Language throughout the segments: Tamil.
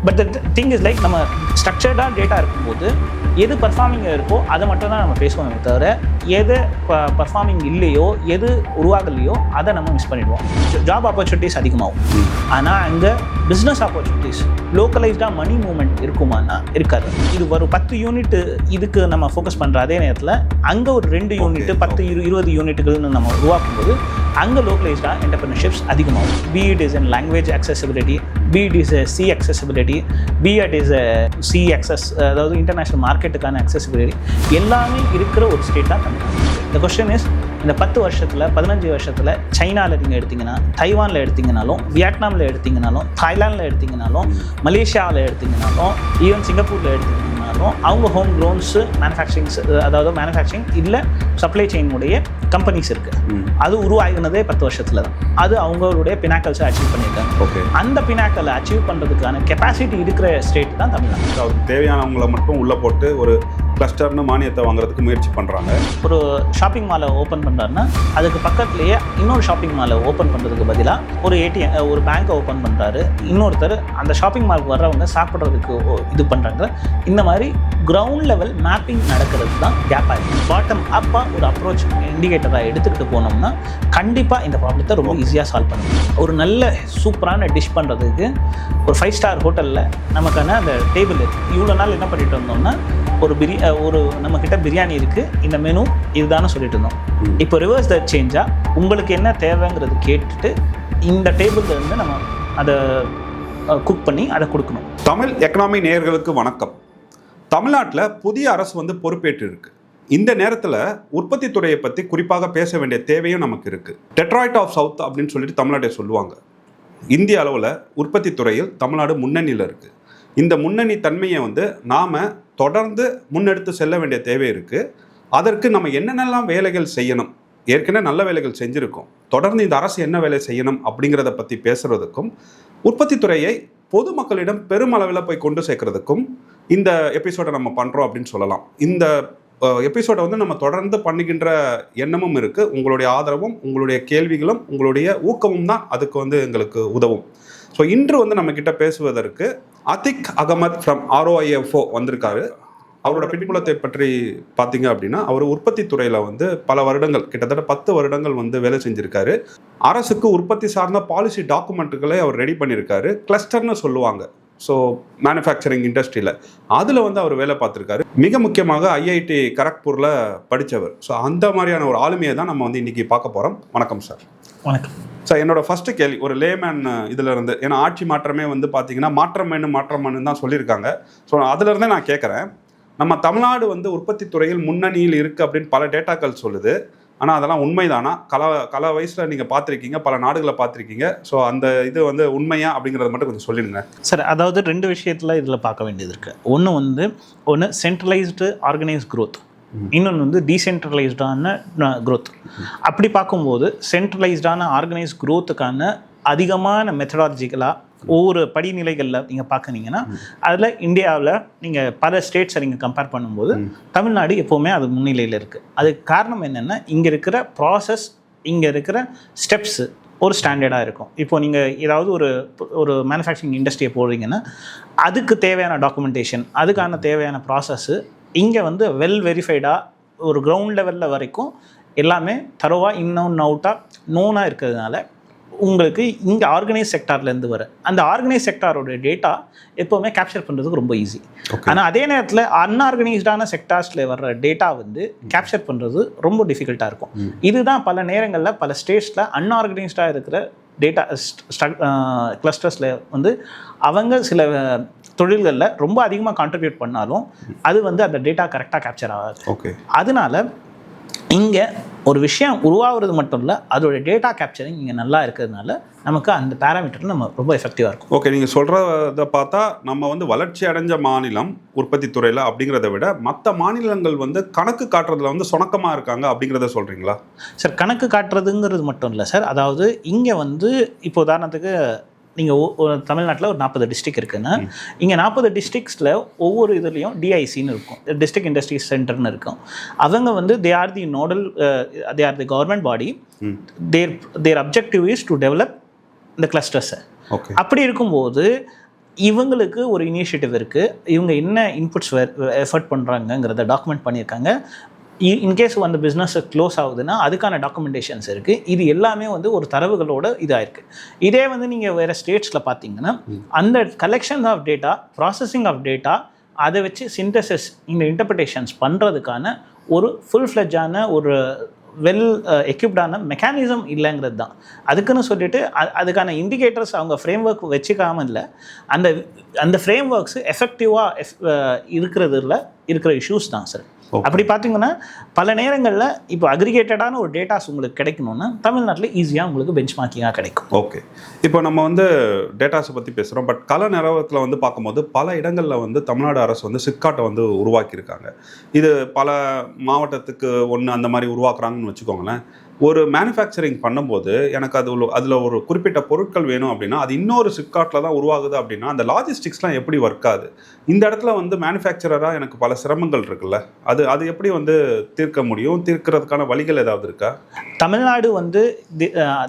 But the thing is like நம்ம ஸ்ட்ரக்சர்டாக டேட்டா இருக்கும்போது எது பர்ஃபார்மிங்காக இருக்கோ அதை மட்டும் தான் நம்ம பேசுவோமே தவிர எது பர்ஃபார்மிங் இல்லையோ எது உருவாகலையோ அதை நம்ம மிஸ் பண்ணிடுவோம். ஜாப் ஆப்பர்ச்சுனிட்டிஸ் அதிகமாகும், ஆனால் அங்கே பிஸ்னஸ் ஆப்பர்ச்சுனிட்டிஸ் லோக்கலைஸ்டாக மணி மூவ்மெண்ட் இருக்குமானா இருக்காது. இது ஒரு 10 யூனிட் இதுக்கு நம்ம ஃபோக்கஸ் பண்ணுற அதே நேரத்தில் அங்கே ஒரு 2 யூனிட் 10-20 யூனிட்டுகள்னு நம்ம உருவாக்கும் போது அங்கே லோக்கலைஸ்டாக என்டர்பிரினர்ஷிப்ஸ் அதிகமாகும். B it is in language accessibility, be it is sea accessibility, be it is C access, அதாவது இன்டர்நேஷ்னல் மார்க்கெட்டுக்கான அக்சசிபிலிட்டி எல்லாமே இருக்கிற ஒரு ஸ்டேட் தான் தமிழ்நாடு. இந்த கொஸ்டின் இஸ், இந்த 10 வருஷத்தில் 15 வருஷத்தில் சைனாவில் நீங்கள் எடுத்திங்கன்னா, தைவானில் எடுத்திங்கனாலும், வியட்நாமில் எடுத்திங்கனாலும், தாய்லாண்டில் எடுத்திங்கனாலும், மலேசியாவில் எடுத்திங்கனாலும், ஈவன் சிங்கப்பூரில் எடுத்திங்கனாலும் அவங்க ஹோம் க்ரோன்ஸு மேனுஃபேக்சரிங்ஸ், அதாவது மேனுஃபேக்சரிங் இல்லை சப்ளை செயினுடைய கம்பெனிஸ் இருக்குது. அது உருவாகினதே 10 வருஷத்தில் தான். அது அவங்களுடைய பினாக்கல்ஸை அச்சீவ் பண்ணியிருக்காங்க. அந்த பினாக்கலை அச்சீவ் பண்ணுறதுக்கான கெப்பாசிட்டி இருக்கிற ஸ்டேட் தான் தமிழ்நாடு. அவருக்கு தேவையானவங்களை மட்டும் உள்ளே போட்டு ஒரு கிளஸ்டர்னு மானியத்தை வாங்குறதுக்கு முயற்சி பண்ணுறாங்க. ஒரு ஷாப்பிங் மாலை ஓப்பன் பண்ணுறாருன்னா அதுக்கு பக்கத்துலேயே இன்னொரு ஷாப்பிங் மாலை ஓப்பன் பண்ணுறதுக்கு பதிலாக ஒரு ஏடிஎம், ஒரு பேங்க்கை ஓப்பன் பண்ணுறாரு. இன்னொருத்தர் அந்த ஷாப்பிங் மாலுக்கு வர்றவங்க சாப்பிட்றதுக்கு இது பண்ணுறாங்க. இந்த மாதிரி கிரவுண்ட் லெவல் மேப்பிங் நடக்கிறது தான் கேப் ஆகிடும். பாட்டம் அப்பாக ஒரு அப்ரோச் இண்டிகேட்டராக எடுத்துக்கிட்டு போனோம்னா கண்டிப்பாக இந்த ப்ராப்ளத்தை ரொம்ப ஈஸியாக சால்வ் பண்ண முடியும். ஒரு நல்ல சூப்பரான டிஷ் பண்ணுறதுக்கு ஒரு 5 ஸ்டார் ஹோட்டலில் நமக்கான அந்த டேபிள் இருக்குது. இவ்வளோ நாள் என்ன பண்ணிட்டு வந்தோம்னா ஒரு நம்மக்கிட்ட பிரியாணி இருக்குது, இந்த மெனு இதுதானே சொல்லிட்டு இருந்தோம். இப்போ ரிவர்ஸ் த சேஞ்சாக உங்களுக்கு என்ன தேவைங்கிறது கேட்டுட்டு இந்த டேபிளில் இருந்து நம்ம அதை குக் பண்ணி அதை கொடுக்கணும். தமிழ் எக்கனாமி நேயர்களுக்கு வணக்கம். தமிழ்நாட்டில் புதிய அரசு பொறுப்பேற்று இருக்கு. இந்த நேரத்தில் உற்பத்தி துறையை பற்றி குறிப்பாக பேச வேண்டிய தேவையும் நமக்கு இருக்குது. டெட்ராய்ட் ஆஃப் சவுத் அப்படின்னு சொல்லிட்டு தமிழ்நாட்டை சொல்லுவாங்க. இந்திய அளவில் உற்பத்தி துறையில் தமிழ்நாடு முன்னணியில் இருக்குது. இந்த முன்னணி தன்மையை நாம் தொடர்ந்து முன்னெடுத்து செல்ல வேண்டிய தேவை இருக்குது. அதற்கு நம்ம என்னென்னலாம் வேலைகள் செய்யணும், ஏற்கனவே நல்ல வேலைகள் செஞ்சுருக்கோம், தொடர்ந்து இந்த அரசு என்ன வேலை செய்யணும் அப்படிங்கிறத பற்றி பேசுகிறதுக்கும், உற்பத்தி துறையை பொதுமக்களிடம் பெருமளவில் போய் கொண்டு சேர்க்கறதுக்கும் இந்த எபிசோடை நம்ம பண்ணுறோம் அப்படின்னு சொல்லலாம். இந்த எபிசோடை நம்ம தொடர்ந்து பண்ணுகின்ற எண்ணமும் இருக்குது. உங்களுடைய ஆதரவும் உங்களுடைய கேள்விகளும் உங்களுடைய ஊக்கமும் தான் அதுக்கு எங்களுக்கு உதவும். ஸோ இன்று நம்மக்கிட்ட பேசுவதற்கு அதிக் அகமத் ஃப்ரம் ROIFO வந்திருக்காரு. அவரோட பின்புலத்தை பற்றி பார்த்தீங்க அப்படின்னா, அவர் உற்பத்தி துறையில் பல வருடங்கள், கிட்டத்தட்ட 10 வருடங்கள் வேலை செஞ்சுருக்காரு. அரசுக்கு உற்பத்தி சார்ந்த பாலிசி டாக்குமெண்ட்டுகளை அவர் ரெடி பண்ணியிருக்காரு. கிளஸ்டர்னு சொல்லுவாங்க. ஸோ மேனுஃபேக்சரிங் இண்டஸ்ட்ரியில் அதில் அவர் வேலை பார்த்துருக்காரு. மிக முக்கியமாக IIT கரக்பூரில் படித்தவர். ஸோ அந்த மாதிரியான ஒரு ஆளுமையை தான் நம்ம இன்றைக்கி பார்க்க போகிறோம். வணக்கம் சார். வணக்கம் சார். என்னோட ஃபஸ்ட்டு கேள்வி ஒரு லேமேன் இதில் இருந்து, ஏன்னா ஆட்சி மாற்றமே பார்த்தீங்கன்னா மாற்றம்னு தான் சொல்லியிருக்காங்க. ஸோ அதிலிருந்தே நான் கேட்குறேன், நம்ம தமிழ்நாடு உற்பத்தி துறையில் முன்னணியில் இருக்குது அப்படின்னு பல டேட்டாக்கள் சொல்லுது. ஆனால் அதெல்லாம் உண்மைதானா? கல வயசில் நீங்கள் பார்த்துருக்கீங்க, பல நாடுகளை பார்த்துருக்கீங்க. ஸோ அந்த இது உண்மையா அப்படிங்கிறத மட்டும் கொஞ்சம் சொல்லிடுங்க சார். அதாவது 2 விஷயத்தில் இதில் பார்க்க வேண்டியது இருக்குது. ஒன்று சென்ட்ரலைஸ்டு ஆர்கனைஸ்ட் க்ரோத், இன்னொன்று டீசென்ட்ரலைஸ்டான க்ரோத். அப்படி பார்க்கும்போது சென்ட்ரலைஸ்டான ஆர்கனைஸ்ட் க்ரோத்துக்கான அதிகமான மெத்தடாலஜிக்கலாக ஒவ்வொரு படிநிலைகளில் நீங்கள் பார்க்குறீங்கன்னா அதில் இந்தியாவில் நீங்கள் பல ஸ்டேட்ஸை நீங்கள் கம்பேர் பண்ணும்போது தமிழ்நாடு எப்போவுமே அது முன்னிலையில் இருக்குது. அதுக்கு காரணம் என்னென்னா, இங்கே இருக்கிற ப்ராசஸ், இங்கே இருக்கிற ஸ்டெப்ஸு ஒரு ஸ்டாண்டர்டாக இருக்கும். இப்போ நீங்கள் ஏதாவது ஒரு மேனுஃபேக்சரிங் இண்டஸ்ட்ரியை போடுறீங்கன்னா அதுக்கு தேவையான டாக்குமெண்டேஷன், அதுக்கான தேவையான ப்ராசஸ்ஸு இங்கே வெல் வெரிஃபைடாக ஒரு கிரவுண்ட் லெவலில் வரைக்கும் எல்லாமே தரோவாக இன்னும் அவுட்டாக நோனாக இருக்கிறதுனால உங்களுக்கு இங்கே ஆர்கனைஸ் செக்டார்லேருந்து வர அந்த ஆர்கனைஸ் செக்டாரோட டேட்டா எப்போவுமே கேப்சர் பண்ணுறதுக்கு ரொம்ப ஈஸி. ஆனால் அதே நேரத்தில் அன்ஆர்கனைஸ்டான செக்டார்ஸில் வர்ற டேட்டா கேப்சர் பண்ணுறது ரொம்ப டிஃபிகல்ட்டாக இருக்கும். இதுதான் பல நேரங்களில் பல ஸ்டேட்ஸில் அன்ஆர்கனைஸ்டாக இருக்கிற டேட்டா கிளஸ்டர்ஸில் அவங்க சில தொழில்களில் ரொம்ப அதிகமாக கான்ட்ரிபியூட் பண்ணாலும் அது அந்த டேட்டா கரெக்டாக கேப்சர் ஆகாது. அதனால இங்கே ஒரு விஷயம் உருவாகிறது மட்டும் இல்லை, அதோட டேட்டா கேப்சரிங் இங்கே நல்லா இருக்கிறதுனால நமக்கு அந்த பேராமீட்டர் நம்ம ரொம்ப எஃபெக்டிவாக இருக்கும். ஓகே, நீங்கள் சொல்கிறத பார்த்தா நம்ம வளர்ச்சி அடைஞ்ச மாநிலம் உற்பத்தி துறையில் அப்படிங்கிறத விட மற்ற மாநிலங்கள் கணக்கு காட்டுறதுல சுணக்கமாக இருக்காங்க அப்படிங்கிறத சொல்கிறீங்களா சார்? கணக்கு காட்டுறதுங்கிறது மட்டும் இல்லை சார். அதாவது இங்கே இப்போ உதாரணத்துக்கு நீங்கள் தமிழ்நாட்டில் ஒரு 40 டிஸ்ட்ரிக்ட் இருக்குன்னா, இங்கே 40 டிஸ்ட்ரிக்ஸில் ஒவ்வொரு இதுலேயும் டிஐசின்னு இருக்கும், டிஸ்ட்ரிக்ட் இண்டஸ்ட்ரி சென்டர்னு இருக்கும். அவங்க they are the nodal, they are the government body. Their objective is to develop இந்த கிளஸ்டர்ஸை. அப்படி இருக்கும்போது இவங்களுக்கு ஒரு இனிஷியேட்டிவ் இருக்குது, இவங்க என்ன இன்புட்ஸ் எஃபர்ட் பண்ணுறாங்கங்கிறத டாக்குமெண்ட் பண்ணியிருக்காங்க. இன்கேஸ் அந்த பிஸ்னஸ் க்ளோஸ் ஆகுதுன்னா அதுக்கான டாக்குமெண்டேஷன்ஸ் இருக்குது. இது எல்லாமே வந்து ஒரு தரவுகளோட இதாக இருக்குது. இதே வந்து நீங்கள் வேறு ஸ்டேட்ஸில் பார்த்தீங்கன்னா அந்த collection of data, processing of data, அதை வச்சு சிந்தசிஸ் இந்த இன்டர்பிரிட்டேஷன்ஸ் பண்ணுறதுக்கான ஒரு ஃபுல் ஃப்ளெட்ஜான ஒரு வெல் எக்யூப்டான மெக்கானிசம் இல்லைங்கிறது தான். அதுக்குன்னு சொல்லிட்டு அதுக்கான இண்டிகேட்டர்ஸ் அவங்க ஃப்ரேம் ஒர்க் வச்சுக்காமல் இல்லை, அந்த அந்த ஃப்ரேம் ஒர்க்ஸ் எஃபெக்டிவாக இருக்கிறதுல இருக்கிற இஷ்யூஸ் தான் சார். அப்படி பார்த்தீங்கன்னா பல நேரங்களில் இப்போ அக்ரிகேட்டடான ஒரு டேட்டாஸ் உங்களுக்கு கிடைக்கணும்னா தமிழ்நாட்டில் ஈஸியாக உங்களுக்கு பெஞ்ச்மார்க்கிங்காக கிடைக்கும். ஓகே, இப்போ நம்ம வந்து டேட்டாஸை பற்றி பேசுகிறோம். பட் கல நிறுவனத்தில் வந்து பார்க்கும்போது பல இடங்களில் வந்து தமிழ்நாடு அரசு வந்து சிப்காட்டை வந்து உருவாக்கியிருக்காங்க. இது பல மாவட்டத்துக்கு ஒன்று அந்த மாதிரி உருவாக்குறாங்கன்னு வச்சுக்கோங்களேன். ஒரு மேனுஃபேக்சரிங் பண்ணும்போது எனக்கு அதில் ஒரு குறிப்பிட்ட பொருட்கள் வேணும் அப்படின்னா அது இன்னொரு சிப்காட்டில் தான் உருவாகுது அப்படின்னா அந்த லாஜிஸ்டிக்ஸ்லாம் எப்படி ஒர்க் ஆகுது? இந்த இடத்துல வந்து மேனுஃபேக்சரராக எனக்கு பல சிரமங்கள் இருக்குல்ல, அது எப்படி வந்து தீர்க்க முடியும்? தீர்க்கிறதுக்கான வழிகள் ஏதாவது இருக்கா? தமிழ்நாடு வந்து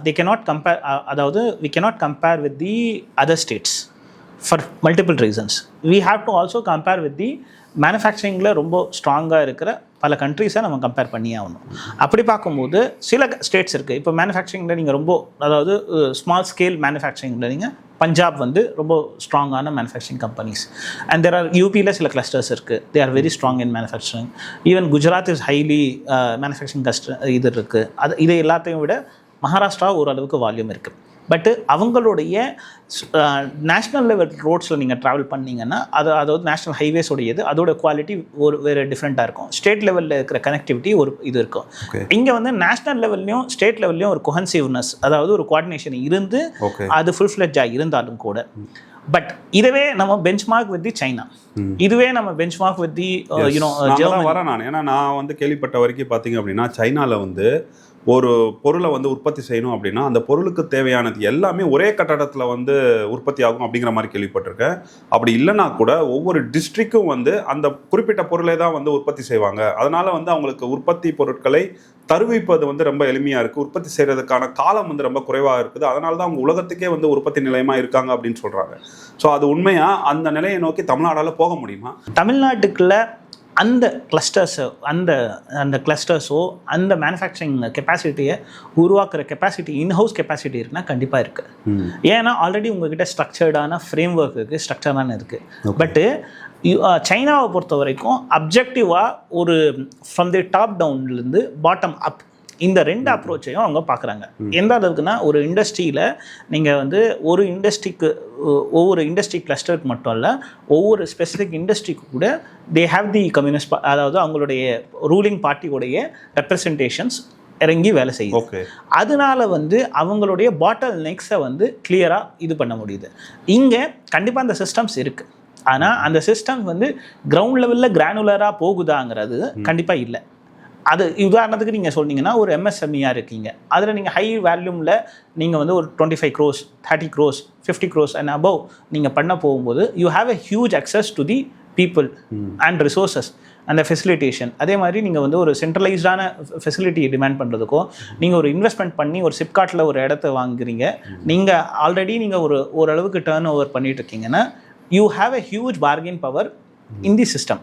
they cannot compare, அதாவது we cannot compare with the other states for multiple reasons. We have to also compare with the மேனுஃபேக்சரிங்கில் ரொம்ப ஸ்ட்ராங்காக இருக்கிற பல கண்ட்ரீஸை நம்ம கம்பேர் பண்ணியே ஆகணும். அப்படி பார்க்கும்போது சில ஸ்டேட்ஸ் இருக்குது. இப்போ மேனுஃபேக்சரிங்கில் நீங்கள் ரொம்ப, அதாவது ஸ்மால் ஸ்கேல் மேனுஃபேக்சரிங்கில் நீங்கள் பஞ்சாப் வந்து ரொம்ப ஸ்ட்ராங்கான manufacturing companies. And there are யூபியில் சில கிளஸ்டர்ஸ் இருக்குது, they are very strong in manufacturing. Even Gujarat is highly manufacturing இது இருக்குது. இது எல்லாத்தையும் விட மகாராஷ்டிரா ஓரளவுக்கு வால்யூம் இருக்குது. பட்டு அவங்களுடைய நேஷ்னல் லெவல் ரோட்ஸில் நீங்கள் ட்ராவல் பண்ணிங்கன்னா அதாவது நேஷ்னல் ஹைவேஸோடையது அதோட குவாலிட்டி வேறு டிஃப்ரெண்ட்டாக இருக்கும். ஸ்டேட் லெவலில் இருக்கிற கனெக்டிவிட்டி ஒரு இது இருக்கும். இங்கே வந்து நேஷ்னல் லெவல்லையும் ஸ்டேட் லெவல்லையும் ஒரு கொஹன்சிவ்னஸ், அதாவது ஒரு கோஆர்டினேஷன் இருந்து அது ஃபுல் ஃப்ளெட்ஜாக இருந்தாலும் கூட. பட் இதுவே நம்ம பெஞ்ச்மார்க் வித் தி சைனா, இதுவே நம்ம பெஞ்ச்மார்க் வித் தி ஜெர்மனி வரேன் நான். ஏன்னா நான் வந்து கேள்விப்பட்ட வரைக்கும் பார்த்தீங்க அப்படின்னா சைனாவில் வந்து ஒரு பொருளை வந்து உற்பத்தி செய்யணும் அப்படின்னா அந்த பொருளுக்கு தேவையானது எல்லாமே ஒரே கட்டடத்தில் வந்து உற்பத்தி ஆகும் அப்படிங்கிற மாதிரி கேள்விப்பட்டிருக்கேன். அப்படி இல்லைனா கூட ஒவ்வொரு டிஸ்ட்ரிக்டும் வந்து அந்த குறிப்பிட்ட பொருளை தான் வந்து உற்பத்தி செய்வாங்க. அதனால வந்து அவங்களுக்கு உற்பத்தி பொருட்களை தருவிப்பது வந்து ரொம்ப எளிமையாக இருக்குது. உற்பத்தி செய்கிறதுக்கான காலம் வந்து ரொம்ப குறைவாக இருக்குது. அதனால தான் அவங்க உலகத்துக்கே வந்து உற்பத்தி நிலையமாக இருக்காங்க அப்படின்னு சொல்கிறாங்க. ஸோ அது உண்மையாக அந்த நிலையை நோக்கி தமிழ்நாடால் போக முடியுமா? தமிழ்நாட்டுக்குள்ள அந்த கிளஸ்டர்ஸோ அந்த கிளஸ்டர்ஸோ அந்த மேனுஃபேக்சரிங் கெப்பாசிட்டியை உருவாக்குற கெப்பாசிட்டி, இன்ஹவுஸ் கெப்பாசிட்டி இருக்குன்னா கண்டிப்பாக இருக்குது. ஏன்னா ஆல்ரெடி உங்ககிட்ட ஸ்ட்ரக்சர்டான ஃப்ரேம் ஒர்க் இருக்குது, ஸ்ட்ரக்சர்டான இருக்குது. பட்டு சைனாவை பொறுத்த வரைக்கும் அப்ஜெக்டிவாக ஒரு ஃப்ரம் தி டாப் டவுன்லேருந்து பாட்டம் அப் இந்த ரெண்டு அப்ரோச்சையும் அவங்க பார்க்குறாங்க. எந்த அளவுக்குன்னா ஒரு இண்டஸ்ட்ரியில் நீங்கள் வந்து ஒரு இண்டஸ்ட்ரிக்கு, ஒவ்வொரு இண்டஸ்ட்ரி கிளஸ்டருக்கு மட்டும் இல்லை, ஒவ்வொரு ஸ்பெசிஃபிக் இண்டஸ்ட்ரிக்கு கூட தே ஹாவ் தி கம்யூனிஸ்ட், அதாவது அவங்களுடைய ரூலிங் பார்ட்டியோடைய ரெப்ரசன்டேஷன்ஸ் இறங்கி வேலை செய்யும். அதனால வந்து அவங்களுடைய பாட்டில் நெக்ஸை வந்து கிளியராக இது பண்ண முடியுது. இங்கே கண்டிப்பாக அந்த சிஸ்டம்ஸ் இருக்குது. ஆனால் அந்த சிஸ்டம்ஸ் வந்து கிரவுண்ட் லெவலில் கிரானுலராக போகுதாங்கிறது கண்டிப்பாக இல்லை. அது உதாரணத்துக்கு நீங்கள் சொன்னீங்கன்னா ஒரு எம்எஸ்எம்இயாக இருக்கீங்க, அதில் நீங்கள் ஹை வேல்யூமில் நீங்கள் வந்து ஒரு 25 crores 30 crores 50 crores and above நீங்கள் பண்ண போகும்போது you have a huge access to the people and resources அந்த ஃபெசிலிட்டேஷன். அதே மாதிரி நீங்கள் வந்து ஒரு சென்ட்ரலைஸ்டான ஃபெசிலிட்டியை டிமாண்ட் பண்ணுறதுக்கோ, நீங்கள் ஒரு இன்வெஸ்ட்மெண்ட் பண்ணி ஒரு சிப்காட்டில் ஒரு இடத்த வாங்குறீங்க, நீங்கள் ஆல்ரெடி நீங்கள் ஓரளவுக்கு டேர்ன் ஓவர் பண்ணிட்டு இருக்கீங்கன்னா you have a huge bargain power in the system.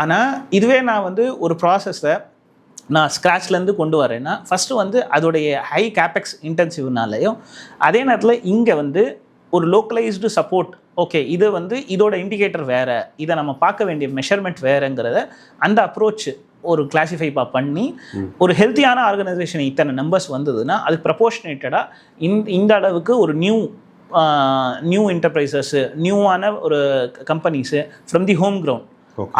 ஆனால் இதுவே நான் வந்து ஒரு ப்ராசஸை நான் ஸ்க்ராட்ச்லேருந்து கொண்டு வரேன்னா ஃபஸ்ட்டு வந்து அதோடைய ஹை கேபெக்ஸ் இன்டென்சிவ்னாலையும், அதே நேரத்தில் இங்கே வந்து ஒரு லோக்கலைஸ்டு சப்போர்ட், ஓகே இது வந்து இதோட இண்டிகேட்டர் வேறு, இதை நம்ம பார்க்க வேண்டிய மெஷர்மெண்ட் வேறுங்கிறத அந்த அப்ரோச் ஒரு கிளாஸிஃபை பண்ணி ஒரு ஹெல்த்தியான ஆர்கனைசேஷன் இத்தனை நம்பர்ஸ் வந்ததுன்னா அதுக்கு ப்ரப்போர்ஷனேட்டடாக இந்த அளவுக்கு ஒரு நியூ என்டர்பிரைசஸ், நியூவான ஒரு companies from the home ground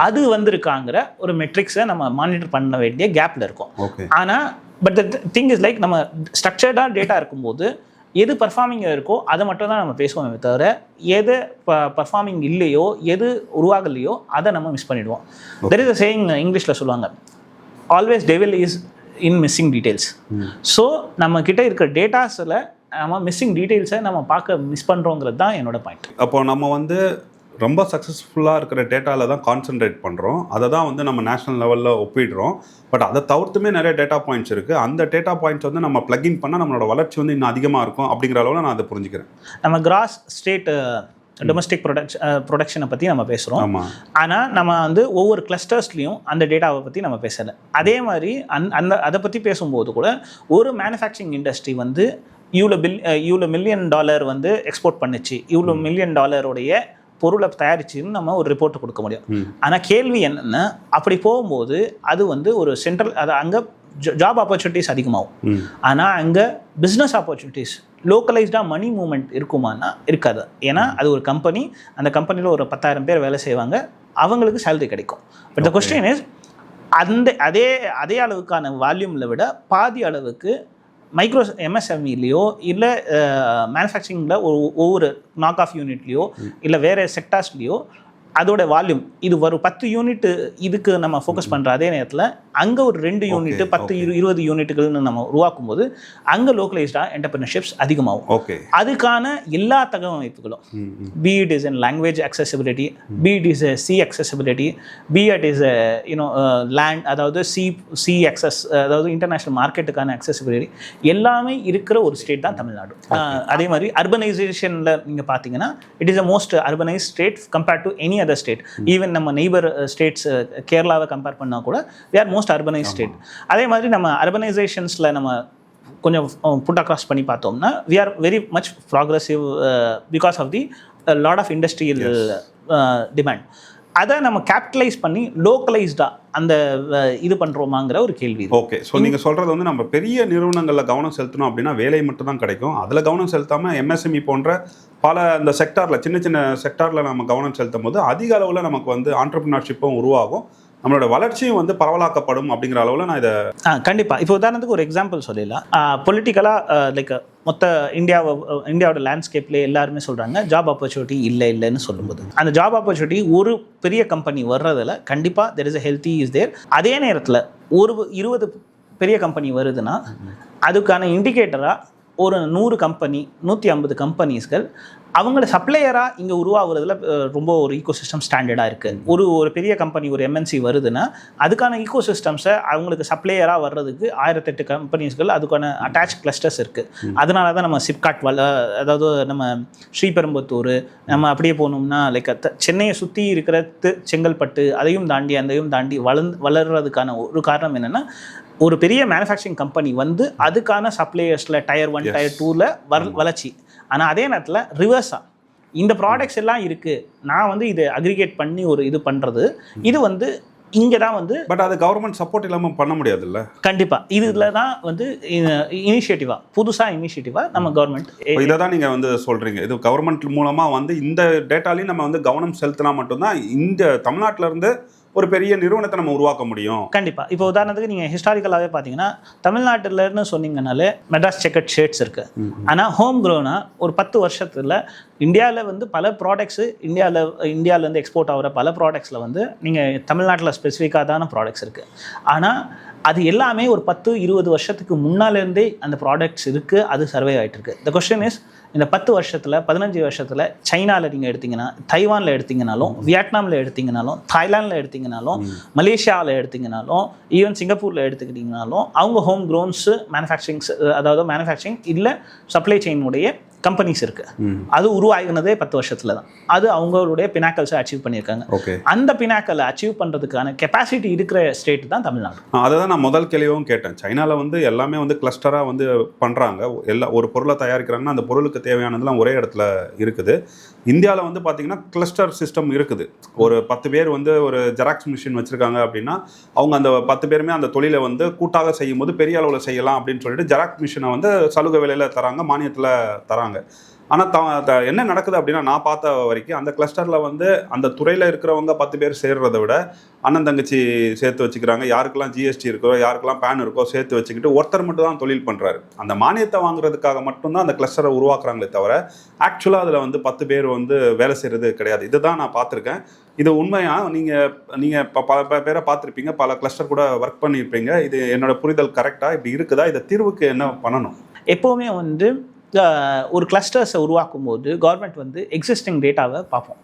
அது வந்திருக்காங்கிற ஒரு மெட்ரிக்ஸை நம்ம மானிட்டர் பண்ண வேண்டிய கேப்பில் இருக்கும். ஆனால் but the thing is like நம்ம ஸ்ட்ரக்சர்டாக டேட்டா இருக்கும்போது எது பர்ஃபார்மிங்காக இருக்கோ அதை மட்டும் தான் நம்ம பேசுவோமே தவிர எது பர்ஃபார்மிங் இல்லையோ எது உருவாகலையோ அதை நம்ம மிஸ் பண்ணிடுவோம். தெர் இஸ் அ சேயிங் இங்கிலீஷில் சொல்லுவாங்க, always devil is in missing details. So நம்ம கிட்ட இருக்கிற டேட்டாஸில் நம்ம மிஸ்ஸிங் டீட்டெயில்ஸை நம்ம மிஸ் பண்ணுறோங்கிறது தான் என்னோட பாயிண்ட். அப்போ நம்ம வந்து ரொம்ப சக்ஸஸ்ஃபுல்லாக இருக்கிற டேட்டாவில் தான் கான்சென்ட்ரேட் பண்ணுறோம், அதை தான் வந்து நம்ம நேஷனல் லெவலில் ஒப்பிடுறோம். பட் அதை தவிர்த்துமே நிறைய டேட்டா பாயிண்ட்ஸ் இருக்குது. அந்த டேட்டா பாயிண்ட்ஸ் வந்து நம்ம பிளக்இன் பண்ணால் நம்மளோட வளர்ச்சி வந்து இன்னும் அதிகமாக இருக்கும் அப்படிங்கிற அளவில் நான் அதை புரிஞ்சுக்கிறேன். நம்ம கிராஸ் ஸ்டேட் டொமஸ்டிக் ப்ரொடக்ஷனை பற்றி நம்ம பேசுகிறோம். ஆமாம். ஆனால் நம்ம வந்து ஒவ்வொரு கிளஸ்டர்ஸ்லையும் அந்த டேட்டாவை பற்றி நம்ம பேசலை. அதே மாதிரி அதை பற்றி பேசும்போது கூட ஒரு மேனுஃபேக்சரிங் இண்டஸ்ட்ரி வந்து இவ்வளோ மில்லியன் டாலர் வந்து எக்ஸ்போர்ட் பண்ணுச்சு, இவ்வளோ மில்லியன் டாலருடைய பொருளை தயாரிச்சுன்னு நம்ம ஒரு ரிப்போர்ட் கொடுக்க முடியும். ஆனால் கேள்வி என்னென்னா, அப்படி போகும்போது அது வந்து ஒரு சென்ட்ரல், அது அங்கே ஜாப் ஆப்பர்ச்சுனிட்டிஸ் அதிகமாகும். ஆனால் அங்கே பிஸ்னஸ் ஆப்பர்ச்சுனிட்டிஸ், லோக்கலைஸ்டாக மணி மூவ்மெண்ட் இருக்குமானா இருக்காது. ஏன்னா அது ஒரு கம்பெனி, அந்த கம்பெனியில் ஒரு 10,000 பேர் வேலை செய்வாங்க, அவங்களுக்கு சேலரி கிடைக்கும். பட் த கொஸ்டின் இஸ், அதே அளவுக்கான வால்யூமில் விட பாதி அளவுக்கு மைக்ரோ எம்எஸ்எம்இலையோ இல்லை மேனுஃபேக்சரிங்கில் ஒவ்வொரு நாக் ஆஃப் யூனிட்லேயோ இல்லை வேறு செக்டார்ஸ்லேயோ அதோட வால்யூம் இது ஒரு 10 யூனிட் இதுக்கு நம்ம ஃபோக்கஸ் பண்ணுற அதே நேரத்தில் அங்கே ஒரு 2 யூனிட் 10-20 யூனிட்டுகள்னு நம்ம உருவாக்கும் போது அங்கே லோக்கலைஸ்டாக என்டர்பிரினர்ஷிப்ஸ் அதிகமாகும். அதுக்கான எல்லா தகவமைப்புகளும், be it is in language accessibility, be it is sea accessibility, be it is land, அதாவது சி அக்சஸ், அதாவது இன்டர்நேஷ்னல் மார்க்கெட்டுக்கான அக்சசிபிலிட்டி எல்லாமே இருக்கிற ஒரு ஸ்டேட் தான் தமிழ்நாடு. அதே மாதிரி அர்பனைசேஷனில் நீங்கள் பார்த்தீங்கன்னா it is a most urbanise state compared to any other state. Even நம்ம நெய்பர் ஸ்டேட்ஸ் கேரளாவை கம்பேர் பண்ணால் கூட we are most urbanized state. அதே மாதிரி நம்ம அர்பனைசேஷன்ஸில் நம்ம கொஞ்சம் புட் அக்ராஸ் பண்ணி பார்த்தோம்னா we are very much progressive because of the lot of industrial demand. அதை நம்ம கேபிட்டலைஸ் பண்ணி லோக்கலைஸ்டாக அந்த இது பண்ணுறோமாங்கிற ஒரு கேள்வி. ஓகே, ஸோ நீங்கள் சொல்கிறது வந்து நம்ம பெரிய நிறுவனங்களில் கவனம் செலுத்தணும் அப்படின்னா வேலை மட்டும் தான் கிடைக்கும். அதில் கவனம் செலுத்தாமல் எம்எஸ்எம்இ போன்ற பல இந்த செக்டாரில் சின்ன சின்ன செக்டாரில் நம்ம கவனம் செலுத்தும் போது அதிக அளவில் நமக்கு வந்து ஆண்டர்பிரினர்ஷிப்பும் உருவாகும், நம்மளோட வளர்ச்சியும் வந்து பரவலாக்கப்படும் அப்படிங்கிற அளவில் நான் இதை கண்டிப்பாக. இப்போ உதாரணத்துக்கு ஒரு எக்ஸாம்பிள் சொல்லிடலாம். பொலிட்டிக்கலாக லைக் மொத்த இந்தியாவோட லேண்ட்ஸ்கேப்லேயே எல்லாருமே சொல்கிறாங்க ஜாப் ஆப்பர்ச்சுனிட்டி இல்லைன்னு சொல்லும்போது, அந்த ஜாப் ஆப்பர்ச்சுனிட்டி ஒரு பெரிய கம்பெனி வர்றதில் கண்டிப்பாக there is a healthy is there. அதே நேரத்தில் ஒரு 20 பெரிய கம்பெனி வருதுன்னா அதுக்கான இண்டிகேட்டராக ஒரு 100 கம்பெனி 150 கம்பெனிஸ்கள் அவங்கள சப்ளையராக இங்கே உருவாகிறதுல ரொம்ப ஒரு ஈகோசிஸ்டம் ஸ்டாண்டர்டாக இருக்குது. ஒரு பெரிய கம்பெனி ஒரு எம்என்சி வருதுன்னா அதுக்கான ஈகோசிஸ்டம்ஸை அவங்களுக்கு சப்ளையராக வர்றதுக்கு 1008 கம்பெனிஸ்கள் அதுக்கான அட்டாச் கிளஸ்டர்ஸ் இருக்குது. அதனால தான் நம்ம சிப்காட் அதாவது நம்ம ஸ்ரீபெரும்புத்தூர், நம்ம அப்படியே போனோம்னா லைக் சென்னையை சுற்றி இருக்கிற செங்கல்பட்டு, அதையும் தாண்டி வளர்றதுக்கான ஒரு காரணம் என்னென்னா ஒரு பெரிய மேனுஃபேக்சரிங் கம்பெனி வந்து அதுக்கான சப்ளையர்ஸில் டயர் 1 டயர் 2ல வளர்ச்சி. ஆனால் அதே நேரத்தில் ரிவர்ஸாக இந்த ப்ராடக்ட்ஸ் எல்லாம் இருக்குது, நான் வந்து இதை அக்ரிகேட் பண்ணி ஒரு இது பண்ணுறது, இது வந்து இங்கே தான் வந்து பட் அது கவர்மெண்ட் சப்போர்ட் இல்லாமல் பண்ண முடியாதுல்ல. கண்டிப்பாக இதில் தான் வந்து புதுசாக இனிஷியேட்டிவாக நம்ம கவர்மெண்ட் இதை தான் நீங்கள் வந்து சொல்கிறீங்க. இது கவர்மெண்ட் மூலமாக வந்து இந்த டேட்டாலையும் நம்ம வந்து கவனம் செலுத்தினா மட்டும்தான் இந்த தமிழ்நாட்டில் இருந்து ஒரு பெரிய நிறுவனத்தை நம்ம உருவாக்க முடியும். கண்டிப்பாக. இப்போ உதாரணத்துக்கு நீங்கள் ஹிஸ்டாரிக்கலாகவே பார்த்தீங்கன்னா தமிழ்நாட்டில்னு சொன்னீங்கனாலே மெட்ராஸ் செக்கட் ஷேட்ஸ் இருக்குது. ஆனால் ஹோம் க்ரோனாக ஒரு 10 வருஷத்தில் இந்தியாவில் வந்து பல ப்ராடக்ட்ஸு இந்தியாவிலேருந்து எக்ஸ்போர்ட் ஆகிற பல ப்ராடக்ட்ஸில் வந்து நீங்கள் தமிழ்நாட்டில் ஸ்பெசிஃபிக்காக தான ப்ராடக்ட்ஸ் இருக்குது. ஆனால் அது எல்லாமே ஒரு 10-20 வருஷத்துக்கு முன்னாலேருந்தே அந்த ப்ராடக்ட்ஸ் இருக்குது, அது சர்வே ஆகிட்டு இருக்கு. த கொஸ்டின் இஸ், இந்த 10 வருஷத்தில் 15 வருஷத்தில் சைனாவில் நீங்கள் எடுத்திங்கன்னா, தைவானில் எடுத்திங்கனாலும், வியட்நாமில் எடுத்திங்கனாலும், தாய்லாண்டில் எடுத்திங்கனாலும், மலேசியாவில் எடுத்திங்கனாலும், ஈவன் சிங்கப்பூரில் எடுத்துக்கிட்டிங்கனாலும் அவங்க ஹோம் க்ரோன்ஸு மேனுஃபேக்சரிங் இல்லை சப்ளை செயினுடைய கம்பெனிஸ் இருக்குது. அது உருவாகினதே 10 வருஷத்தில் தான். அது அவங்களுடைய பினாக்கல்ஸை அச்சீவ் பண்ணியிருக்காங்க. அந்த பினாக்கலை அச்சீவ் பண்ணுறதுக்கான கெப்பாசிட்டி இருக்கிற ஸ்டேட் தான் தமிழ்நாடு. அதை தான் நான் முதல் கேள்வியும் கேட்டேன். சைனாவில் வந்து எல்லாமே வந்து கிளஸ்டராக வந்து பண்ணுறாங்க. ஒரு பொருளை தயாரிக்கிறாங்கன்னா அந்த பொருளுக்கு தேவையானதுலாம் ஒரே இடத்துல இருக்குது. இந்தியாவில் வந்து பார்த்திங்கன்னா கிளஸ்டர் சிஸ்டம் இருக்குது. ஒரு 10 பேர் வந்து ஒரு ஜெராக்ஸ் மிஷின் வச்சுருக்காங்க அப்படின்னா அவங்க அந்த 10 பேருமே அந்த தொழிலை வந்து கூட்டாக செய்யும் போது பெரிய அளவில் செய்யலாம் அப்படின்னு சொல்லிட்டு ஜெராக்ஸ் மிஷினை வந்து சலுகை விலையில் தராங்க, மானியத்தில் தராங்க. ஆனால் என்ன நடக்குது அப்படின்னா, நான் பார்த்த வரைக்கும் அந்த கிளஸ்டரில் வந்து அந்த துறையில் இருக்கிறவங்க 10 பேர் சேர்றதை விட அண்ணன் தங்கச்சி சேர்த்து வச்சுக்கிறாங்க. யாருக்கெல்லாம் ஜிஎஸ்டி இருக்கோ, யாருக்கெல்லாம் பேன் இருக்கோ சேர்த்து வச்சுக்கிட்டு ஒருத்தர் மட்டும் தான் தொழில் பண்ணுறாரு. அந்த மானியத்தை வாங்குறதுக்காக மட்டும்தான் அந்த கிளஸ்டரை உருவாக்குறாங்களே தவிர ஆக்சுவலாக அதில் வந்து 10 பேர் வந்து வேலை செய்கிறது கிடையாது. இதுதான் நான் பார்த்துருக்கேன். இது உண்மையாக நீங்கள் இப்போ பல பேரை பார்த்துருப்பீங்க, பல கிளஸ்டர் கூட ஒர்க் பண்ணியிருப்பீங்க. இது என்னோட புரிதல் கரெக்டாக இப்படி இருக்குதா? இதை தீர்வுக்கு என்ன பண்ணணும்? எப்போவுமே வந்து ஒரு கிளஸ்டர்ஸை உருவாக்கும் போது கவர்மெண்ட் வந்து எக்ஸிஸ்டிங் டேட்டாவை பார்ப்போம்.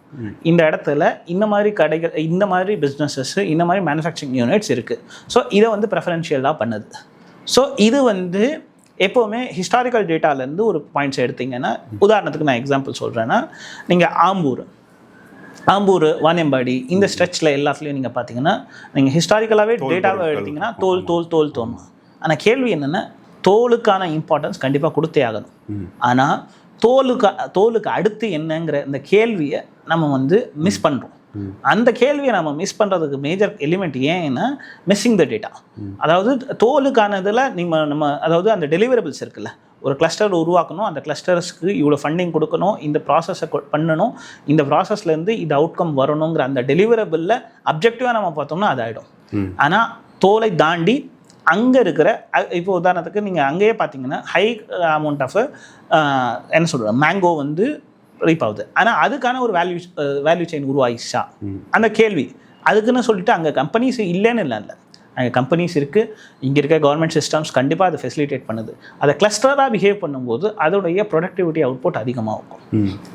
இந்த இடத்துல இந்த மாதிரி கடைகள், இந்த மாதிரி பிஸ்னஸஸ், இந்த மாதிரி மேனுஃபேக்சரிங் யூனிட்ஸ் இருக்குது. ஸோ இதை வந்து ப்ரெஃபரன்ஷியலாக பண்ணுது. ஸோ இது வந்து எப்போவுமே ஹிஸ்டாரிக்கல் டேட்டாலேருந்து ஒரு பாயிண்ட்ஸ் எடுத்தீங்கன்னா, உதாரணத்துக்கு நான் எக்ஸாம்பிள் சொல்கிறேன்னா, நீங்கள் ஆம்பூர், வாணியம்பாடி இந்த ஸ்ட்ரெச்சில் எல்லாத்துலேயும் நீங்கள் பார்த்தீங்கன்னா, நீங்கள் ஹிஸ்டாரிக்கலாகவே டேட்டாவை எடுத்தீங்கன்னா தோல் தோணும். ஆனால் கேள்வி என்னென்னா, தோலுக்கான இம்பார்ட்டன்ஸ் கண்டிப்பாக கொடுத்தே ஆகணும். ஆனால் தோலுக்கு அடுத்து என்னங்கிற இந்த கேள்வியை நம்ம வந்து மிஸ் பண்ணுறோம். அந்த கேள்வியை நம்ம மிஸ் பண்ணுறதுக்கு மேஜர் எலிமெண்ட் ஏன்னா மிஸ்ஸிங் த டேட்டா. அதாவது தோலுக்கானதில் நம்ம அதாவது அந்த டெலிவரபிள்ஸ் இருக்குல்ல, ஒரு கிளஸ்டர் உருவாக்கணும், அந்த கிளஸ்டர்ஸ்க்கு இவ்வளோ ஃபண்டிங் கொடுக்கணும், இந்த ப்ராசஸை பண்ணணும், இந்த ப்ராசஸ்லேருந்து இது அவுட்கம் வரணுங்கிற அந்த டெலிவரபிளில் அப்ஜெக்டிவாக நம்ம பார்த்தோம்னா அது ஆகிடும். ஆனால் தோலை தாண்டி அங்கே இருக்கிற இப்போ உதாரணத்துக்கு நீங்கள் அங்கேயே பார்த்தீங்கன்னா ஹை அமௌண்ட் ஆஃப் என்ன சொல்கிறேன் மேங்கோ வந்து ரீப் ஆகுது. ஆனால் அதுக்கான ஒரு வேல்யூ செயின் உருவாயிச்சா அந்த கேள்வி. அதுக்குன்னு சொல்லிட்டு அங்கே கம்பெனிஸ் இல்லைன்னு இல்லை, அங்கே கம்பெனிஸ் இருக்குது, இங்கே இருக்க கவர்மெண்ட் சிஸ்டம்ஸ் கண்டிப்பாக அதை ஃபெசிலிட்டேட் பண்ணுது. அதை கிளஸ்டராக பிஹேவ் பண்ணும்போது அதோடைய ப்ரொடக்டிவிட்டி அவுட்புட் அதிகமாக இருக்கும்.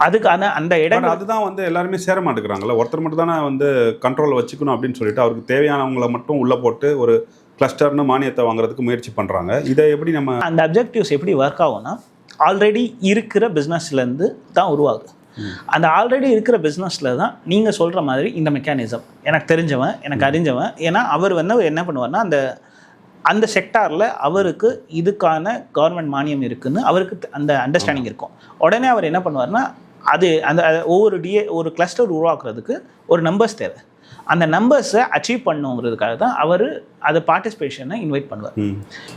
அதுக்கான அந்த இடம் அதுதான் வந்து எல்லாருமே சேர மாட்டேங்கிறாங்களா. ஒருத்தர் மட்டும் தானே வந்து கண்ட்ரோல் வச்சுக்கணும் அப்படின்னு சொல்லிட்டு அவருக்கு தேவையானவங்களை மட்டும் உள்ளே போட்டு ஒரு கிளஸ்டர்னு மானியத்தை வாங்குறதுக்கு முயற்சி பண்ணுறாங்க. இதை எப்படி நம்ம அந்த அப்ஜெக்டிவ்ஸ் எப்படி ஒர்க் ஆகும்னா, ஆல்ரெடி இருக்கிற பிஸ்னஸ்லேருந்து தான் உருவாகுது. அந்த ஆல்ரெடி இருக்கிற பிஸ்னஸில் தான் நீங்கள் சொல்கிற மாதிரி இந்த மெக்கானிசம் எனக்கு தெரிஞ்சவன், எனக்கு அறிஞ்சவன், ஏன்னா அவர் வந்து என்ன பண்ணுவார்னா அந்த செக்டாரில் அவருக்கு இதுக்கான கவர்மெண்ட் மானியம் இருக்குதுன்னு அவருக்கு அந்த அண்டர்ஸ்டாண்டிங் இருக்கும். உடனே அவர் என்ன பண்ணுவார்னா அந்த ஒரு கிளஸ்டர் உருவாக்குறதுக்கு ஒரு நம்பர்ஸ் தேவை. அந்த நம்பர்ஸை அச்சீவ் பண்ணுங்கிறதுக்காக தான் அவர் அதை பார்ட்டிசிபேஷனை இன்வைட் பண்ணுவார்.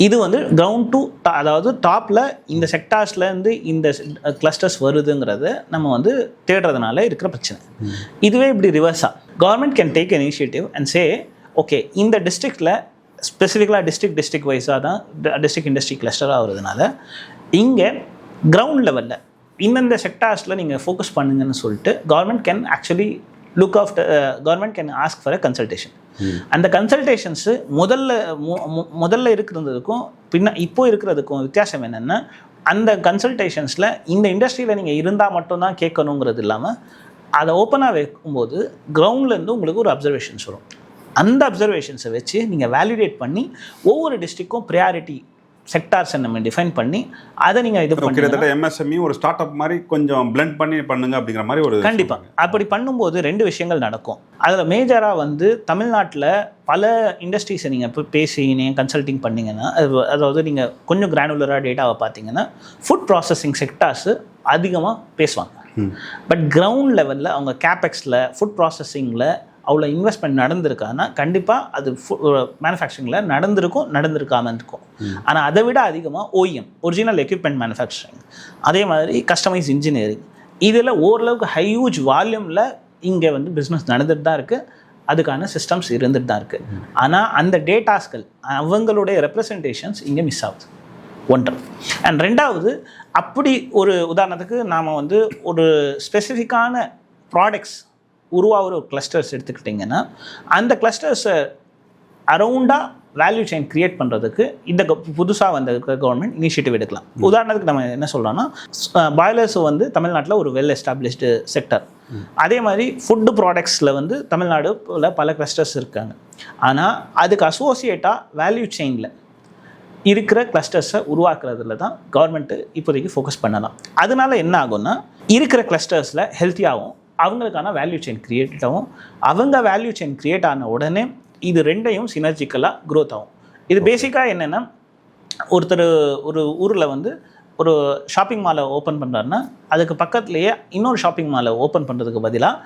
இது வந்து கிரவுண்ட் டு அதாவது டாப்பில் இந்த செக்டார்ஸ்லேருந்து இந்த கிளஸ்டர்ஸ் வருதுங்கிறத நம்ம வந்து தேடுறதுனால இருக்கிற பிரச்சனை. இதுவே இப்படி ரிவர்ஸாக government can take initiative and say okay, இந்த டிஸ்ட்ரிக்டில் ஸ்பெசிஃபிக்கலாக டிஸ்ட்ரிக்ட் வைஸாக தான் டிஸ்ட்ரிக்ட் இண்டஸ்ட்ரி கிளஸ்டராக வருதுனால இங்கே கிரவுண்ட் லெவலில் இந்தந்த செக்டார்ஸில் நீங்கள் ஃபோக்கஸ் பண்ணுங்கன்னு சொல்லிட்டு government can actually government can ask for a consultation. அந்த கன்சல்டேஷன்ஸு முதல்ல இருக்கிறதுக்கும் இப்போ இருக்கிறதுக்கும் வித்தியாசம் என்னென்னா, அந்த கன்சல்டேஷன்ஸில் இந்த இண்டஸ்ட்ரியில் நீங்கள் இருந்தால் மட்டும்தான் கேட்கணுங்கிறது இல்லாமல் அதை ஓப்பனாக வைக்கும்போது கிரவுண்ட்லேருந்து உங்களுக்கு ஒரு அப்சர்வேஷன்ஸ் வரும். அந்த அப்சர்வேஷன்ஸை வச்சு நீங்கள் வேலிடேட் பண்ணி ஒவ்வொரு டிஸ்ட்ரிக்டும் ப்ரியாரிட்டி செக்டார்ஸை நம்ம டிஃபைன் பண்ணி அதை நீங்கள் இது கிட்டத்தட்ட எம்எஸ்எம்இ ஒரு ஸ்டார்ட் அப் மாதிரி கொஞ்சம் பிளெண்ட் பண்ணி பண்ணுங்க அப்படிங்கிற மாதிரி ஒரு கண்டிப்பாக அப்படி பண்ணும்போது 2 விஷயங்கள் நடக்கும். அதில் மேஜராக வந்து தமிழ்நாட்டில் பல இண்டஸ்ட்ரீஸை நீங்கள் இப்போ பேசி நீங்கள் கன்சல்டிங் பண்ணிங்கன்னா, அதாவது நீங்கள் கொஞ்சம் கிரானுலராக டேட்டாவை பார்த்தீங்கன்னா ஃபுட் ப்ராசஸிங் செக்டார்ஸு அதிகமாக பேசுவாங்க. பட் கிரவுண்ட் லெவலில் அவங்க கேபெக்ஸில் ஃபுட் ப்ராசஸிங்கில் அவ்வளோ இன்வெஸ்ட்மெண்ட் நடந்திருக்கான்னா கண்டிப்பாக அது மேனுஃபேக்சரிங்கில் நடந்திருக்காமல் இருக்கும். ஆனால் அதை விட அதிகமாக ஓஇஎம் ஒரிஜினல் எக்யூப்மெண்ட் மேனுஃபேக்சரிங், அதே மாதிரி கஸ்டமைஸ் இன்ஜினியரிங், இதில் ஓரளவுக்கு ஹையூஜ் வால்யூமில் இங்கே வந்து பிஸ்னஸ் நடந்துட்டு தான் இருக்குது. அதுக்கான சிஸ்டம்ஸ் இருந்துட்டு தான் இருக்குது. ஆனால் அந்த டேட்டாஸ்கள் அவங்களுடைய ரெப்ரசன்டேஷன்ஸ் இங்கே மிஸ் ஆகுது. ஒன்று. அண்ட் 2வது, அப்படி ஒரு உதாரணத்துக்கு நாம் வந்து ஒரு ஸ்பெசிஃபிக்கான ப்ராடக்ட்ஸ் உருவாகிற ஒரு கிளஸ்டர்ஸ் எடுத்துக்கிட்டிங்கன்னா, அந்த கிளஸ்டர்ஸை அரவுண்டாக வேல்யூ செயின் க்ரியேட் பண்ணுறதுக்கு இந்த புதுசாக வந்த கவர்மெண்ட் இனிஷியேட்டிவ் எடுக்கலாம். உதாரணத்துக்கு நம்ம என்ன சொல்கிறோன்னா, பாய்லர்ஸ் வந்து தமிழ்நாட்டில் ஒரு வெல் எஸ்டாப்ளிஷ்டு செக்டர். அதே மாதிரி ஃபுட்டு ப்ராடக்ட்ஸில் வந்து தமிழ்நாடுல பல கிளஸ்டர்ஸ் இருக்காங்க. ஆனால் அதுக்கு அசோசியேட்டாக வேல்யூ செயினில் இருக்கிற கிளஸ்டர்ஸை உருவாக்குறதுல தான் கவர்மெண்ட்டு இப்போதைக்கு ஃபோக்கஸ் பண்ணலாம். அதனால என்ன ஆகும்னா, இருக்கிற கிளஸ்டர்ஸில் ஹெல்த்தியாகவும் அவங்களுக்கான வேல்யூ செயின் க்ரியேட் ஆகும். அவங்க வேல்யூ செயின் க்ரியேட் ஆன உடனே இது 2யும் சினர்ஜிக்கலாக க்ரோத் ஆகும். இது பேசிக்காக என்னென்னா, ஒருத்தர் ஒரு ஊரில் வந்து ஒரு ஷாப்பிங் மாலை ஓப்பன் பண்ணுறாருன்னா அதுக்கு பக்கத்துலேயே இன்னொரு ஷாப்பிங் மாலை ஓப்பன் பண்ணுறதுக்கு பதிலாக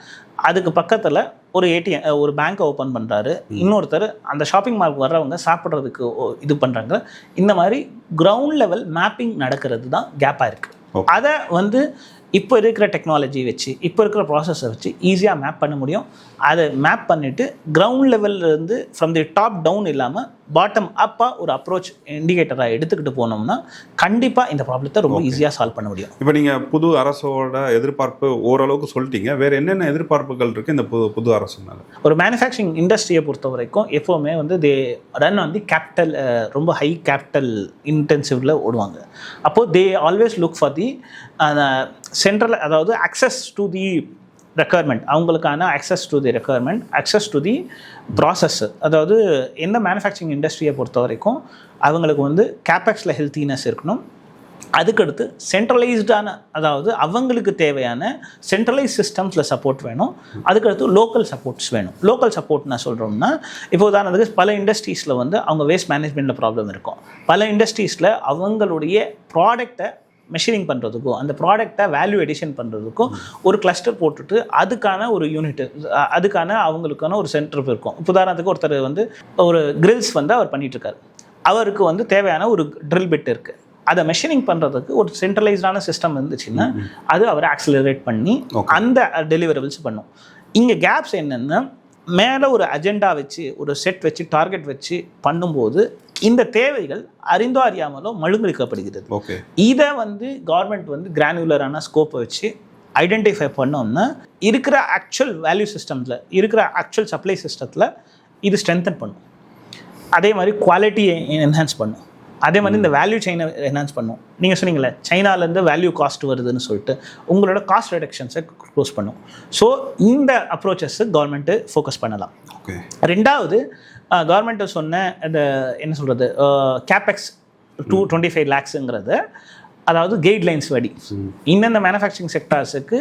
அதுக்கு பக்கத்தில் ஒரு பேங்க்கை ஓப்பன் பண்ணுறாரு. இன்னொருத்தர் அந்த ஷாப்பிங் மாலுக்கு வர்றவங்க சாப்பிட்றதுக்கு இது பண்ணுறாங்க. இந்த மாதிரி கிரவுண்ட் லெவல் மேப்பிங் நடக்கிறது தான் கேப்பாக இருக்குது. அதை வந்து இப்போ இருக்கிற டெக்னாலஜி வச்சு, இப்போ இருக்கிற ப்ராசஸை வச்சு ஈஸியாக மேப் பண்ண முடியும். அதை மேப் பண்ணிவிட்டு கிரவுண்ட் லெவல்லேருந்து ஃப்ரம் தி டாப் டவுன் இல்லாமல் பாட்டம் அப்பாக ஒரு அப்ரோச் இண்டிகேட்டராக எடுத்துக்கிட்டு போனோம்னா கண்டிப்பாக இந்த ப்ராப்ளத்தை ரொம்ப ஈஸியாக சால்வ் பண்ண முடியும். இப்போ நீங்கள் புது அரசோட எதிர்பார்ப்பு ஓரளவுக்கு சொல்லிட்டீங்க. வேறு என்னென்ன எதிர்பார்ப்புகள் இருக்குது இந்த புது அரசு மேலே? ஒரு மேனுஃபேக்சரிங் இண்டஸ்ட்ரியை பொறுத்த வரைக்கும் எப்போவுமே வந்து ரன் வந்து கேபிட்டல், ரொம்ப ஹை கேபிட்டல் இன்டென்சிவில் ஓடுவாங்க. அப்போது they always look for the central, அதாவது அக்சஸ் டு தி ரெக்குயர்மெண்ட், அவங்களுக்கான access to the requirement, access to the process. அதாவது எந்த மேனுஃபேக்சரிங் இண்டஸ்ட்ரியை பொறுத்த வரைக்கும் அவங்களுக்கு வந்து கேபெக்ஸில் ஹெல்த்தினஸ் இருக்கணும். அதுக்கடுத்து சென்ட்ரலைஸ்டான, அதாவது அவங்களுக்கு தேவையான சென்ட்ரலைஸ் சிஸ்டம்ஸில் சப்போர்ட் வேணும். அதுக்கடுத்து லோக்கல் சப்போர்ட்ஸ் வேணும். லோக்கல் சப்போர்ட் நான் சொல்கிறோம்னா, இப்போ உதாரணத்துக்கு பல இண்டஸ்ட்ரீஸில் வந்து அவங்க வேஸ்ட் மேனேஜ்மெண்ட்டில் ப்ராப்ளம் இருக்கும். பல இண்டஸ்ட்ரீஸில் அவங்களுடைய ப்ராடக்டை மெஷரிங் பண்ணுறதுக்கும் அந்த ப்ராடக்டை வேல்யூ எடிஷன் பண்ணுறதுக்கும் ஒரு கிளஸ்டர் போட்டுட்டு அதுக்கான ஒரு யூனிட், அதுக்கான அவங்களுக்கான ஒரு சென்டர் இருக்கும். இப்போ உதாரணத்துக்கு ஒருத்தர் வந்து ஒரு கிரில்ஸ் வந்து அவர் பண்ணிகிட்ருக்காரு. அவருக்கு வந்து தேவையான ஒரு ட்ரில் பிட் இருக்குது. அதை மெஷரிங் பண்ணுறதுக்கு ஒரு சென்ட்ரலைஸ்டான சிஸ்டம் இருந்துச்சுன்னா அது அவரை ஆக்சிலரேட் பண்ணி அந்த டெலிவரபிள்ஸ் பண்ணும். இங்கே கேப்ஸ் என்னென்னா, மேலே ஒரு அஜெண்டா வச்சு ஒரு செட் வச்சு டார்கெட் வச்சு பண்ணும்போது இந்த தேவைகள் அறிந்தோ அறியாமலோ மழுங்கடிக்கப்படுகிறது. இதை வந்து கவர்மெண்ட் வந்து கிரானுலரான ஸ்கோப்பை வச்சு ஐடென்டிஃபை பண்ணோம்னா இருக்கிற ஆக்சுவல் வேல்யூ சிஸ்டம்ஸில், இருக்கிற ஆக்சுவல் சப்ளை சிஸ்டத்தில் இது ஸ்ட்ரென்தன் பண்ணும். அதே மாதிரி குவாலிட்டியை என்ஹான்ஸ் பண்ணும். அதே மாதிரி இந்த வேல்யூ செயினை என்ஹான்ஸ் பண்ணும். நீங்கள் சொன்னீங்களே சைனாலேருந்து வேல்யூ காஸ்ட் வருதுன்னு சொல்லிட்டு உங்களோட காஸ்ட் ரிடக்ஷன்ஸை க்ளோஸ் பண்ணும். ஸோ இந்த அப்ரோச்சஸை கவர்மெண்ட்டு ஃபோக்கஸ் பண்ணலாம். ரெண்டாவது, கவர்மெண்ட்டு சொன்ன இந்த என்ன சொல்கிறது, கேபெக்ஸ் 225 lakhsங்கிறது, அதாவது கைட்லைன்ஸ் படி இந்தந்த மேனுஃபேக்சரிங் செக்டார்ஸுக்கு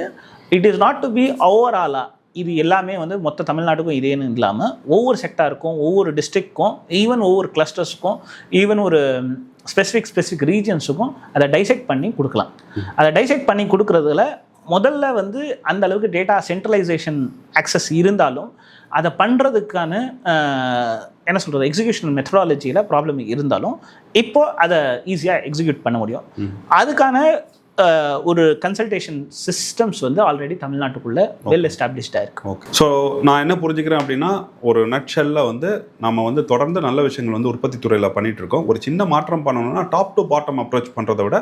it is not to be ஓவராலாக இது எல்லாமே வந்து மொத்த தமிழ்நாட்டுக்கும் இதேன்னு இல்லாமல் ஒவ்வொரு செக்டாருக்கும், ஒவ்வொரு டிஸ்ட்ரிக்ட்க்கும், ஈவன் ஒவ்வொரு கிளஸ்டர்ஸுக்கும், ஈவன் ஒரு ஸ்பெசிஃபிக் ரீஜன்ஸுக்கும் அதை டைசெக்ட் பண்ணி கொடுக்கலாம். அதை டைசெக்ட் பண்ணி கொடுக்குறதுல முதல்ல வந்து அந்த அளவுக்கு டேட்டா சென்ட்ரலைசேஷன் ஆக்சஸ் இருந்தாலும் அதை பண்ணுறதுக்கான என்ன சொல்கிறது எக்ஸிக்யூஷன் மெத்தடாலஜியில் ப்ராப்ளம் இருந்தாலும் இப்போது அதை ஈஸியாக எக்ஸிக்யூட் பண்ண முடியும். அதுக்கான ஒரு கன்சல்டேஷன் சிஸ்டம்ஸ் வந்து ஆல்ரெடி தமிழ்நாட்டுக்குள்ளே வெல் எஸ்டாப்ளிஷ்டாக இருக்குது. ஓகே. ஸோ நான் என்ன புரிஞ்சுக்கிறேன் அப்படின்னா, ஒரு நட்ஷெல்லில் வந்து நம்ம வந்து தொடர்ந்து நல்ல விஷயங்கள் வந்து உற்பத்தி துறையில் பண்ணிகிட்டு இருக்கோம். ஒரு சின்ன மாற்றம் பண்ணணும்னா டாப் டு பாட்டம் அப்ரோச் பண்ணுறதை விட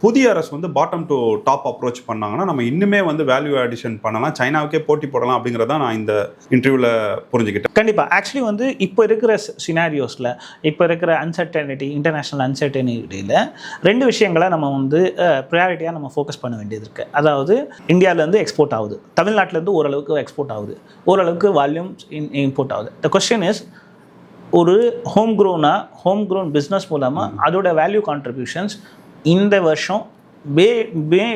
புதிய அரசு வந்து பாட்டம் டு டாப் அப்ரோச் பண்ணாங்கன்னா நம்ம இன்னுமே வந்து வேல்யூ அடிஷன் பண்ணலாம், சைனாவுக்கே போட்டி போடலாம் அப்படிங்கிறத நான் இந்த இன்டர்வியூவில் புரிஞ்சுக்கிட்டேன். கண்டிப்பாக. ஆக்சுவலி வந்து இப்போ இருக்கிற சினாரியோஸில், இப்போ இருக்கிற அன்சர்டனிட்டி, இன்டர்நேஷ்னல் அன்சர்டனிட்டியில் ரெண்டு விஷயங்களை நம்ம வந்து ப்ரையாரிட்டியாக நம்ம ஃபோக்கஸ் பண்ண வேண்டியது இருக்குது. அதாவது இந்தியாவிலேருந்து எக்ஸ்போர்ட் ஆகுது, தமிழ்நாட்டிலேருந்து ஓரளவுக்கு எக்ஸ்போர்ட் ஆகுது, ஓரளவுக்கு வால்யூம் இம்போர்ட் ஆகுது. த கொஸ்டின் இஸ், ஒரு ஹோம் க்ரோன் பிஸ்னஸ் மூலமாக அதோட வேல்யூ கான்ட்ரிபியூஷன்ஸ் இந்த வருஷம்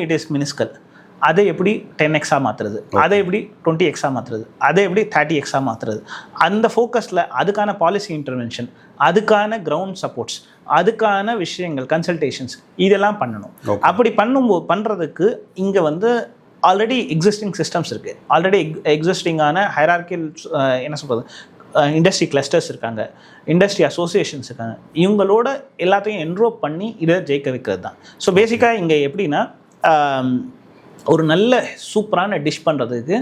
இட் இஸ் மினிஸ்கல். அதை எப்படி 10x மாற்றுறது, அதை எப்படி 20x மாற்றுறது, அதை எப்படி 30x மாற்றுறது, அந்த ஃபோக்கஸில் அதுக்கான பாலிசி இன்டர்வென்ஷன், அதுக்கான கிரவுண்ட் சப்போர்ட்ஸ், அதுக்கான விஷயங்கள், கன்சல்டேஷன்ஸ் இதெல்லாம் பண்ணணும். அப்படி பண்ணுறதுக்கு இங்கே வந்து ஆல்ரெடி எக்ஸிஸ்டிங் சிஸ்டம்ஸ் இருக்குது. ஆல்ரெடி எக்ஸிஸ்டிங்கான ஹைரார்கியல் என்ன சொல்கிறது இண்டஸ்ட்ரி கிளஸ்டர்ஸ் இருக்காங்க, இண்டஸ்ட்ரி அசோசியேஷன்ஸ் இருக்காங்க. இவங்களோட எல்லாத்தையும் என்ரோல் பண்ணி இதை ஜெயிக்க வைக்கிறது தான். ஸோ பேசிக்காக இங்கே எப்படின்னா, ஒரு நல்ல சூப்பரான டிஷ் பண்ணுறதுக்கு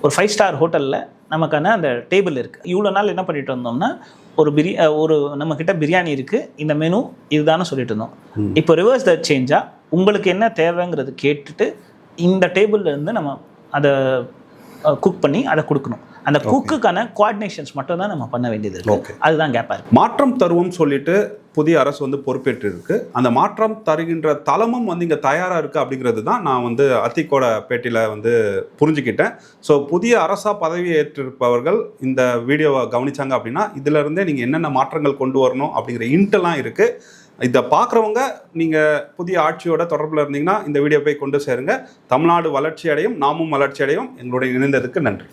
ஒரு 5 ஸ்டார் ஹோட்டலில் நமக்கான அந்த டேபிள் இருக்குது. இவ்வளோ நாள் என்ன பண்ணிட்டு இருந்தோம்னா, ஒரு நம்மக்கிட்ட பிரியாணி இருக்குது, இந்த மெனு இதுதானே சொல்லிட்டு இருந்தோம். இப்போ ரிவர்ஸ் த சேஞ்சாக உங்களுக்கு என்ன தேவைங்கிறது கேட்டுட்டு இந்த டேபிள்லேருந்து நம்ம அதை குக் பண்ணி அதை கொடுக்கணும். அந்த குக்குக்கான கோஆர்டினேஷன்ஸ் மட்டும் தான் நம்ம பண்ண வேண்டியது இருக்கு. அதுதான் கேப்பாக இருக்குது. மாற்றம் தருவோம் சொல்லிட்டு புதிய அரசு வந்து பொறுப்பேற்று இருக்கு. அந்த மாற்றம் தருகின்ற தளமும் வந்து இங்கே தயாராக இருக்குது அப்படிங்கிறது தான் நான் வந்து அத்திக்கோட பேட்டியில் வந்து புரிஞ்சுக்கிட்டேன். ஸோ புதிய அரசாக பதவி ஏற்றிருப்பவர்கள் இந்த வீடியோவை கவனிச்சாங்க அப்படின்னா இதிலிருந்தே நீங்கள் என்னென்ன மாற்றங்கள் கொண்டு வரணும் அப்படிங்கிற இன்ட்டெல்லாம் இருக்குது. இதை பார்க்குறவங்க நீங்கள் புதிய ஆட்சியோட தொடர்பில் இருந்தீங்கன்னா இந்த வீடியோ போய் கொண்டு சேருங்க. தமிழ்நாடு வளர்ச்சி அடையும், நாமும் வளர்ச்சி அடையும். எங்களுடைய இணைந்ததுக்கு நன்றி.